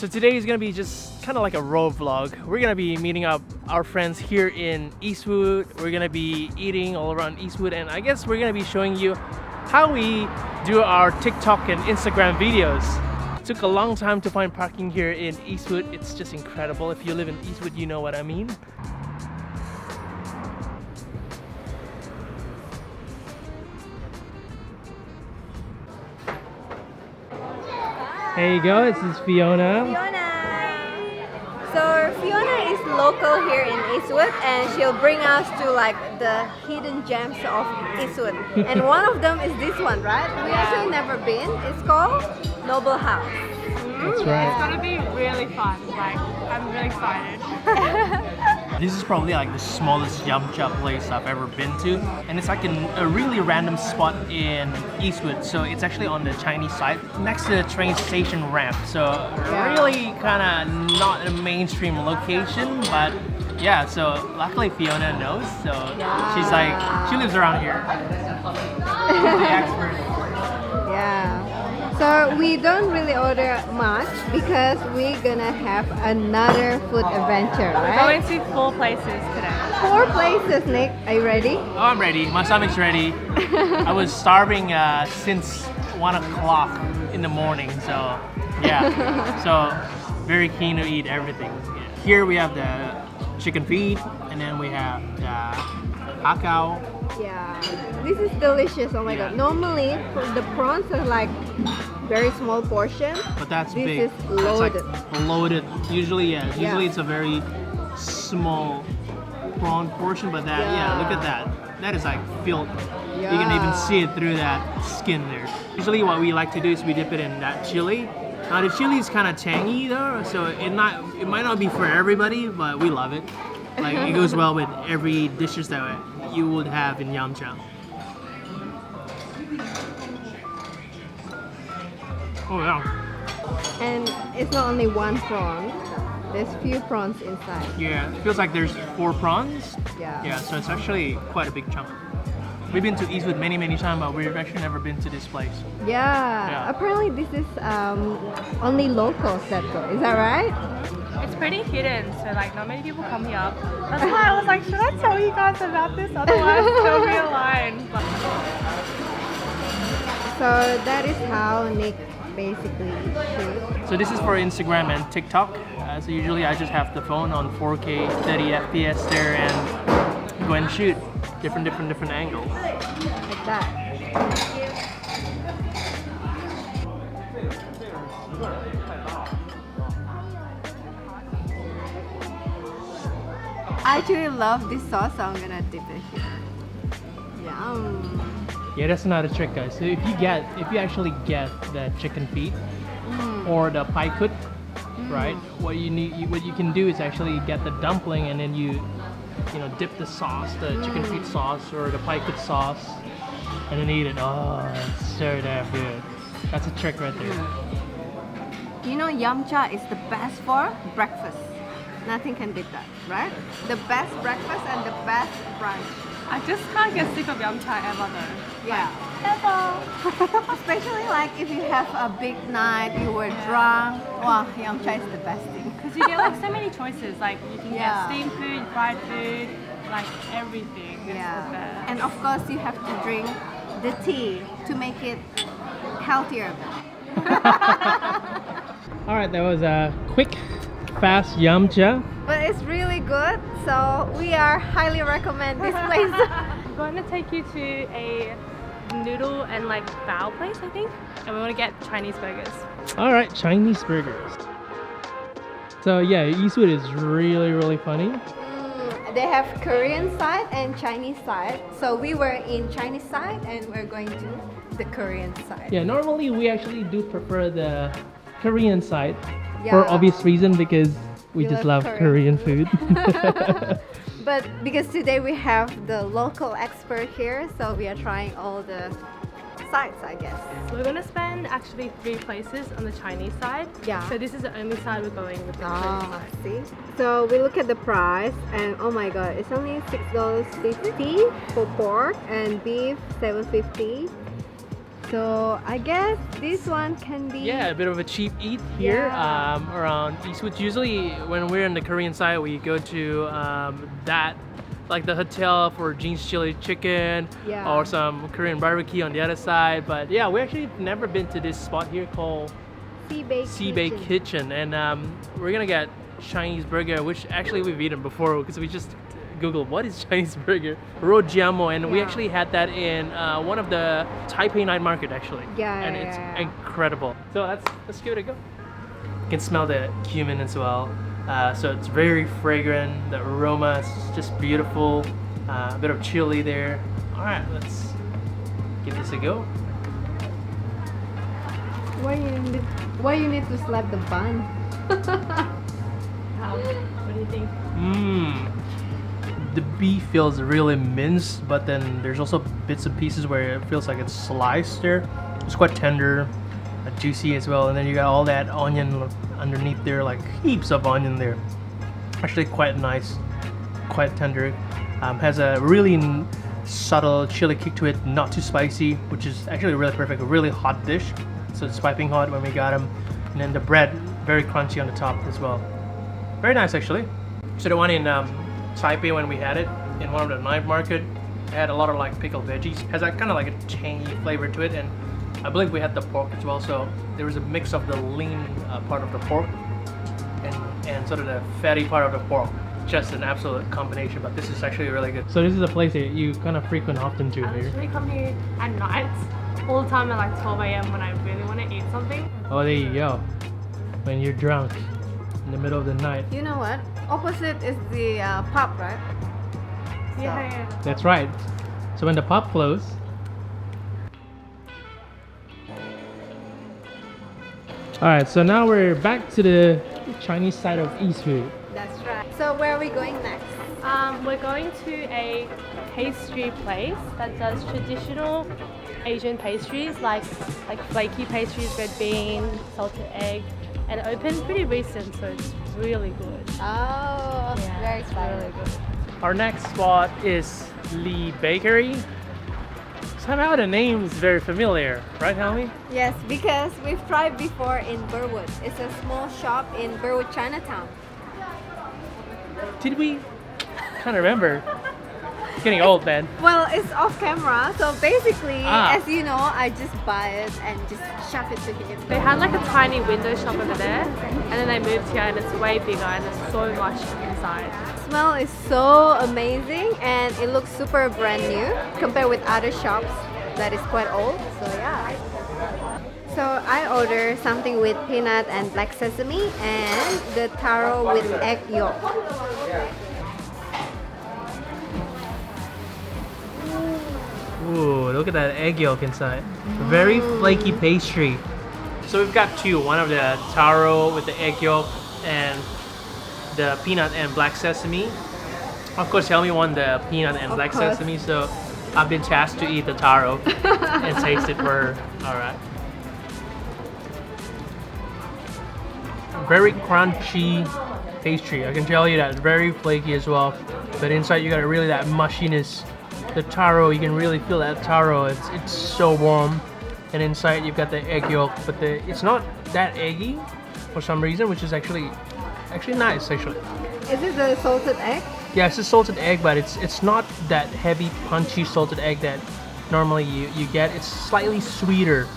So today is gonna be just kind of like a road vlog. We're gonna be meeting up our friends here in Eastwood. We're gonna be eating all around Eastwood, and I guess we're gonna be showing you how we do our TikTok and Instagram videos. It took a long time to find parking here in Eastwood. It's just incredible. If you live in Eastwood, you know what I mean. Hey guys, this is Fiona. So Fiona is local here in Eastwood, and she'll bring us to like the hidden gems of Eastwood. And one of them is this one, right? We actually never been. It's called Noble House. That's right. It's gonna be really fun. Like, I'm really excited. This is probably like the smallest yumcha place I've ever been to, and it's like a really random spot in Eastwood. So it's actually on the Chinese side, next to the train station ramp. So really kind of not a mainstream location, but yeah. So luckily Fiona knows. So she's like, she lives around here. The expert. Yeah. So we don't really order much because we're gonna have another food adventure, We're right? going to 4 places today. 4 places, Nick. Are you ready? Oh, I'm ready. My stomach's ready. I was starving since 1 o'clock in the morning, so yeah. So very keen to eat everything. Here we have the chicken feet, and then we have the hakao. Yeah, this is delicious. Oh my god. Normally the prawns are like very small portion. But that's This big. is loaded. That's like loaded. Usually, yeah. Usually it's a very small prawn portion, but that, look at that. That is like filled. You can even see it through that skin there. Usually what we like to do is we dip it in that chili. Now the chili is kind of tangy though, so it might not be for everybody, but we love it. Like it goes well with every dishes that you would have in yumcha. Oh yeah. And it's not only one prawn. There's few prawns inside. Yeah, it feels like there's 4 prawns. Yeah. Yeah, so it's actually quite a big chunk. We've been to Eastwood many times, but we've actually never been to this place. Yeah. Apparently this is only locals that go. Is that right? It's pretty hidden, so like not many people come here. That's why I was like, should I tell you guys about this? Otherwise, they'll be a line. So that is how Nick basically shoots. So this is for Instagram and TikTok. So usually I just have the phone on 4K 30 FPS there and go and shoot different angles. Like that. I actually love this sauce, so I'm gonna dip it here. Yum. Yeah, that's another trick, guys. So if you actually get the chicken feet or the pai kut, right? What you can do is actually get the dumpling, and then you dip the sauce, the chicken feet sauce or the pai kut sauce, and then eat it. Oh, it's so damn good. That's a trick right there. You know, yumcha is the best for breakfast. Nothing can beat that, right? The best breakfast and the best brunch. I just can't get sick of yumcha ever though. Yeah. Ever. Especially like if you have a big night, you were drunk. Wow, yumcha is the best thing. Because you get like so many choices. Like you can Yeah. get steamed food, fried food, like everything. It's the Yeah. best. And of course you have to drink the tea to make it healthier. All right, that was a quick, fast yumcha. But it's really good, so we are highly recommend this place. I'm going to take you to a noodle and like bao place, I think. And we want to get Chinese burgers. All right, Chinese burgers. So yeah, Eastwood is really funny. They have Korean side and Chinese side. So we were in Chinese side and we're going to the Korean side. Yeah, normally we actually do prefer the Korean side Yeah. for obvious reason, because we You just love love Korean Korean food. But because today we have the local expert here, so we are trying all the sides, I guess. So we're going to spend actually 3 places on the Chinese side. Yeah. So this is the only side we're going with the Chinese Oh, side. see? So we look at the price and oh my god, it's only $6.50 for pork and beef $7.50. So I guess this one can be. Yeah, a bit of a cheap eat here around Eastwood. Usually when we're in the Korean side, we go to that, like the hotel for Jean's chili chicken or some Korean barbecue on the other side. But yeah, we actually never been to this spot here called Seabay Kitchen. And we're gonna get Chinese burger, which actually we've eaten before because we just Googled what is Chinese burger, Rojiamo, and we actually had that in one of the Taipei night market actually. And it's incredible. So let's give it a go. You can smell the cumin as well. So it's very fragrant. The aroma is just beautiful. A bit of chili there. All right, let's give this a go. Why you need to slap the bun? What do you think? The beef feels really minced, but then there's also bits and pieces where it feels like it's sliced there. It's quite tender, juicy as well, and then you got all that onion underneath there, like heaps of onion there. Actually quite nice, quite tender. Has a really subtle chili kick to it, not too spicy, which is actually really perfect. A really hot dish, so it's piping hot when we got them. And then the bread, very crunchy on the top as well. Very nice actually. So the one in Taipei, when we had it in one of the night market, it had a lot of like pickled veggies. Has that kind of like a tangy flavor to it, and I believe we had the pork as well. So there was a mix of the lean part of the pork and sort of the fatty part of the pork. Just an absolute combination, but this is actually really good. So this is a place that you kind of frequent often to I here. usually come here at night, all the time at like 12 a.m. when I really want to eat something. Oh, there you go. When you're drunk in the middle of the night. You know what? Opposite is the pub, right? Yeah. That's right. So when the pub closed. Alright, so now we're back to the Chinese side of Eastwood. That's right. So where are we going next? We're going to a pastry place that does traditional Asian pastries like flaky pastries, red bean, salted egg, and it opened pretty recent, so it's really good. Oh, very excited. Really good. Our next spot is LeBakery. Somehow the name is very familiar, right, Helmi? Yes, because we've tried before in Burwood. It's a small shop in Burwood, Chinatown. Did we? Can't remember. It's getting old, man. Well, it's off camera, so basically, as you know, I just buy it and just shove it to him. They had like a tiny window shop over there, and then they moved here and it's way bigger and there's so much inside. The smell is so amazing and it looks super brand new compared with other shops that is quite old. So yeah. So I ordered something with peanut and black sesame and the taro with egg yolk. Ooh, look at that egg yolk inside. Very flaky pastry. So we've got two. One of the taro with the egg yolk and the peanut and black sesame. Of course, Helmi won the peanut and black sesame, so I've been tasked to eat the taro and taste it for her. Alright. Very crunchy pastry. I can tell you that. Very flaky as well. But inside you got really that mushiness. The taro, you can really feel that taro. It's so warm. And inside you've got the egg yolk, but it's not that eggy for some reason, which is actually nice actually. Is it the salted egg? Yeah, it's a salted egg, but it's not that heavy, punchy salted egg that normally you get. It's slightly sweeter.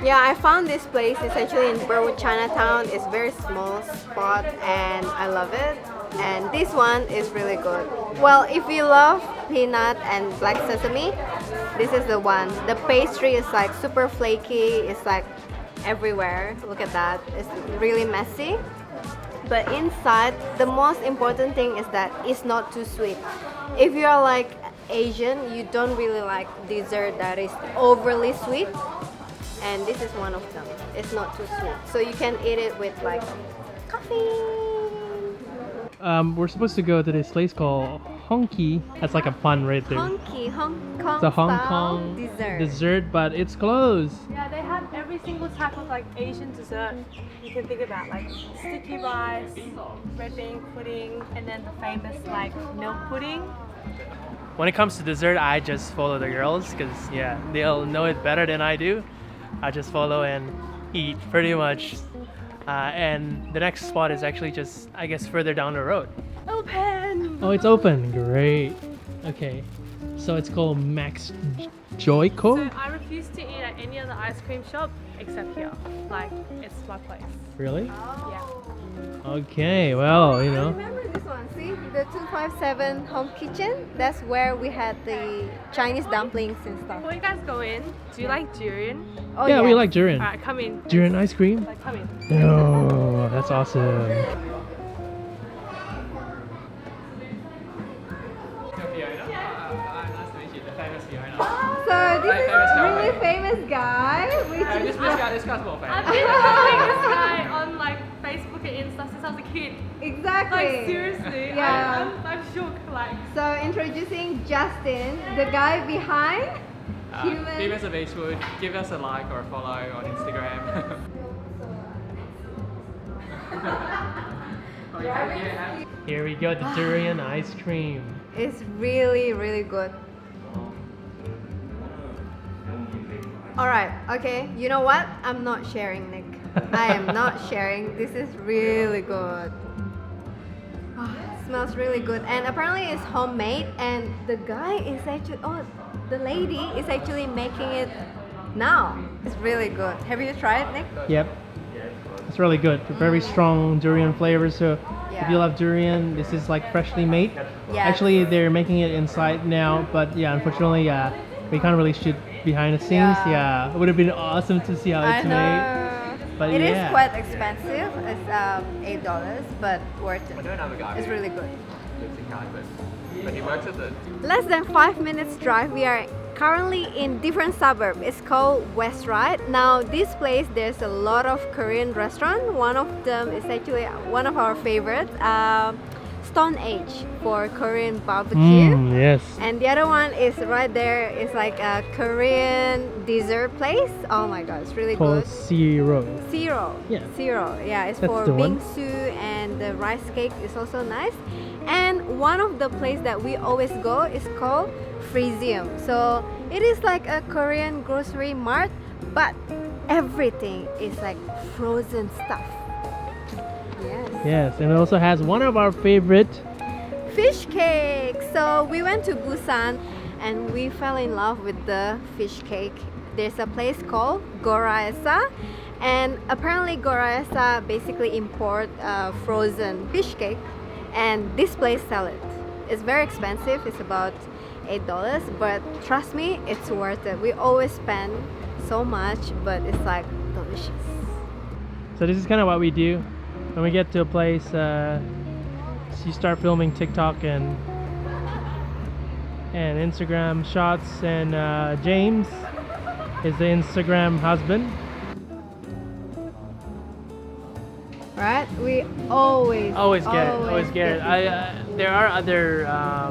Yeah, I found this place. It's actually in Burwood, Chinatown. It's a very small spot and I love it. And this one is really good. Well, if you love peanut and black sesame, this is the one. The pastry is like super flaky. It's like everywhere. Look at that. It's really messy. But inside, the most important thing is that it's not too sweet. If you are like Asian, you don't really like dessert that is overly sweet. And this is one of them. It's not too sweet. So you can eat it with like coffee. We're supposed to go to this place called Hon Kee. That's like a pun right there. Hon Kee, Hong Kong It's a Hong style Kong dessert. dessert, but it's closed. Yeah, they have every single type of like Asian dessert you can think about, like sticky rice, red bean pudding, and then the famous like milk pudding. When it comes to dessert, I just follow the girls because yeah, they'll know it better than I do. I just follow and eat pretty much. And the next spot is actually just, I guess, further down the road. Open! Oh, it's open. Great. Okay. So it's called Max Joyco? So I refuse to eat at any other ice cream shop except here. Like, it's my place. Really? Yeah. Okay, well, you I know. remember this one. See, the 257 Home Kitchen. That's where we had the Chinese dumplings and stuff. Before you guys go in, do you like durian? Oh Yeah, we like durian. Alright, come in. Durian ice cream? Like, come in. Oh, that's awesome. So this is really famous guy, which is this guy's more I've been following this guy on like Facebook and Insta since I was a kid. exactly. Like seriously, Yeah. I'm shook. Like So introducing Justin, the guy behind Human. of Eastwood, give us a like or a follow on Instagram. Here we go, the durian ice cream. It's really, really good. Alright, okay, you know what? I'm not sharing, Nick. I am not sharing. This is really good. Oh, it smells really good. And apparently it's homemade and the guy is actually, the lady is actually making it now. It's really good. Have you tried, Nick? Yep. It's really good. Very strong durian flavor. So if you Yeah. love durian, this is like freshly made. Yes. Actually, they're making it inside now, but yeah, unfortunately, we can't really shoot behind the scenes. Yeah. It would have been awesome to see how I it's know. made. But It is yeah. quite expensive. It's $8, but worth it. another guy. It's really good. But he works at the Less than 5 minutes drive. We are currently in different suburb. It's called West Ryde. Now this place, there's a lot of Korean restaurant. One of them is actually one of our favorites, Stone Age for Korean barbecue. Yes. And the other one is right there. It's like a Korean dessert place. Oh my god, it's really Called good. Zero. Zero. Yeah. Zero. Yeah, it's That's for the one. bingsu and the rice cake is also nice. And one of the place that we always go is called Freezium. So it is like a Korean grocery mart, but everything is like frozen stuff. Yes. Yes, and it also has one of our favorite. Fish cake. So we went to Busan and we fell in love with the fish cake. There's a place called Goraesa, and apparently Goraesa basically import frozen fish cake, and this place sell it. It's very expensive. It's about $8, but trust me, it's worth it. We always spend so much, but it's like delicious. So this is kind of what we do when we get to a place. You start filming TikTok and Instagram shots, and James is the Instagram husband. Right? We always Get it. There are other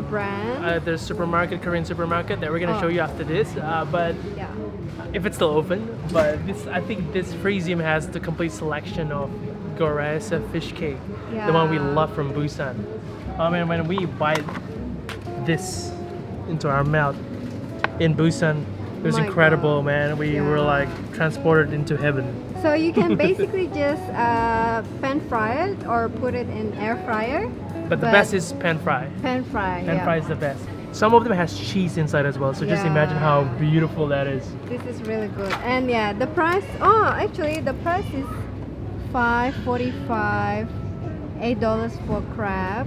brand. the supermarket, Korean supermarket that we're gonna show you after this. But Yeah. if it's still open, but I think this Freezium has the complete selection of Goraesa fish cake, the one we Yeah. love from Busan. I mean, when we bite this into our mouth in Busan, it was My incredible, God. man. We were Yeah. like transported into heaven. So you can basically just pan fry it or put it in air fryer. But the best is pan fry. pan fry. Pan Yeah. fry is the best. Some of them has cheese inside as well, so just imagine how Yeah. beautiful that is. This is really good. And yeah, the price. Oh, actually, the price is $5.45, $8 for crab.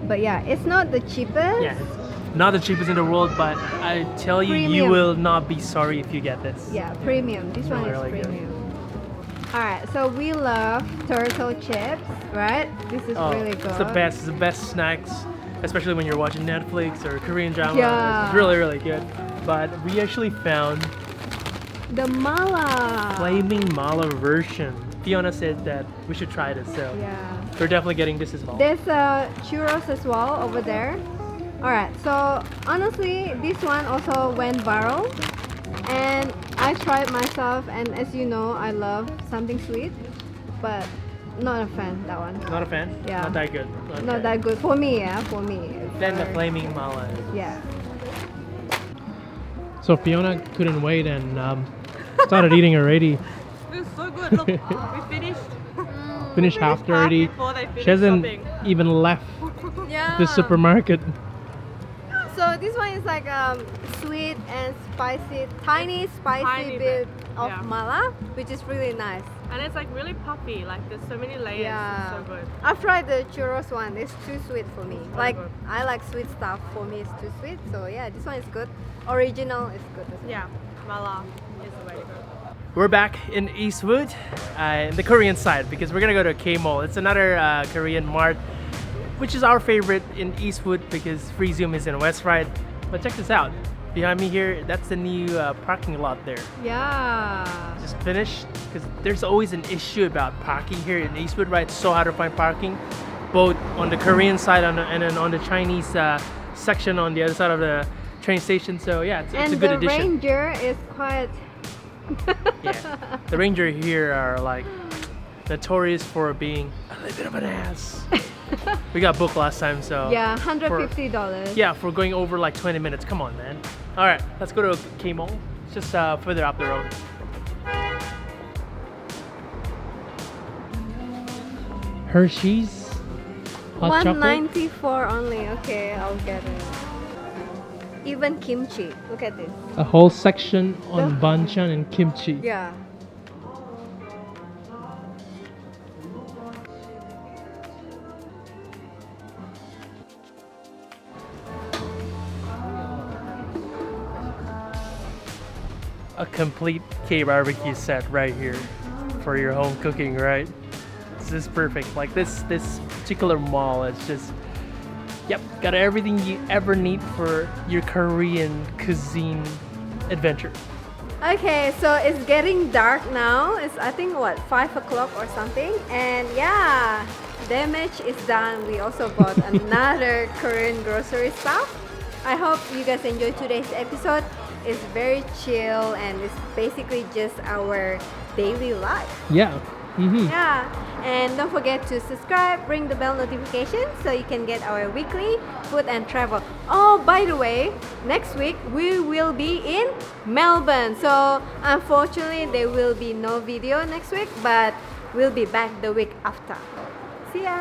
But yeah, it's not the cheapest. Yeah, it's not the cheapest in the world, but I tell you, you Premium. will not be sorry if you get this. Yeah, premium. This one is Really good. premium. Alright, so we love turtle chips, right? This is really good. It's the best. It's the best snacks, especially when you're watching Netflix or Korean drama. Yeah. It's really, really good. But we actually found The mala. flaming mala version. Fiona said that we should try this, so Yeah. we're definitely getting this as well. There's churros as well over there. Alright, so honestly, this one also went viral. And I tried myself, and as you know, I love something sweet, but not a fan that one. Not a fan? Yeah. Not that good. Okay. Not that good for me. Yeah, for me. It's Then the very- flaming mala. Yeah. So Fiona couldn't wait and started eating already. It was so good. Look, we finished. Finished half already. Before they finished She hasn't shopping. even left Yeah. the supermarket. So this one is like sweet and spicy, tiny spicy Tiny bit bit, of yeah. mala, which is really nice. And it's like really puffy. Like there's so many layers. Yeah. It's so good. I've tried the churros one. It's too sweet for me. Like good. I like sweet stuff. For me, it's too sweet. So yeah, this one is good. Original is good as well. Yeah, mala is the way to go. We're back in Eastwood, in the Korean side, because we're gonna go to K Mall. It's another Korean mart, which is our favorite in Eastwood because Freezium is in West Ride. But check this out. Behind me here, that's the new parking lot there. Yeah. Just finished, because there's always an issue about parking here in Eastwood, right? It's so hard to find parking, both on the Korean side and then on the Chinese section on the other side of the train station. So yeah, it's a good the addition. Ranger is quite. Yeah, the Ranger here are like notorious for being a little bit of an ass. We got booked last time, so Yeah, $150. yeah, for going over like 20 minutes. Come on, man. All right, let's go to K Mall. It's just further up the road. Hershey's hot chocolate. $194 only. Okay, I'll get it. Even kimchi. Look at this. A whole section on banchan and kimchi. Yeah. A complete K barbecue set right here for your home cooking, right? This is perfect. Like this particular mall, it's just, yep, got everything you ever need for your Korean cuisine adventure. Okay, so it's getting dark now. It's I think what 5 o'clock or something. And yeah, damage is done. We also bought another Korean grocery stuff. I hope you guys enjoyed today's episode. It's very chill and it's basically just our daily life. Yeah. Mm-hmm. Yeah, and don't forget to subscribe, ring the bell notification so you can get our weekly food and travel. Oh, by the way, next week we will be in Melbourne. So unfortunately there will be no video next week, but we'll be back the week after. See ya!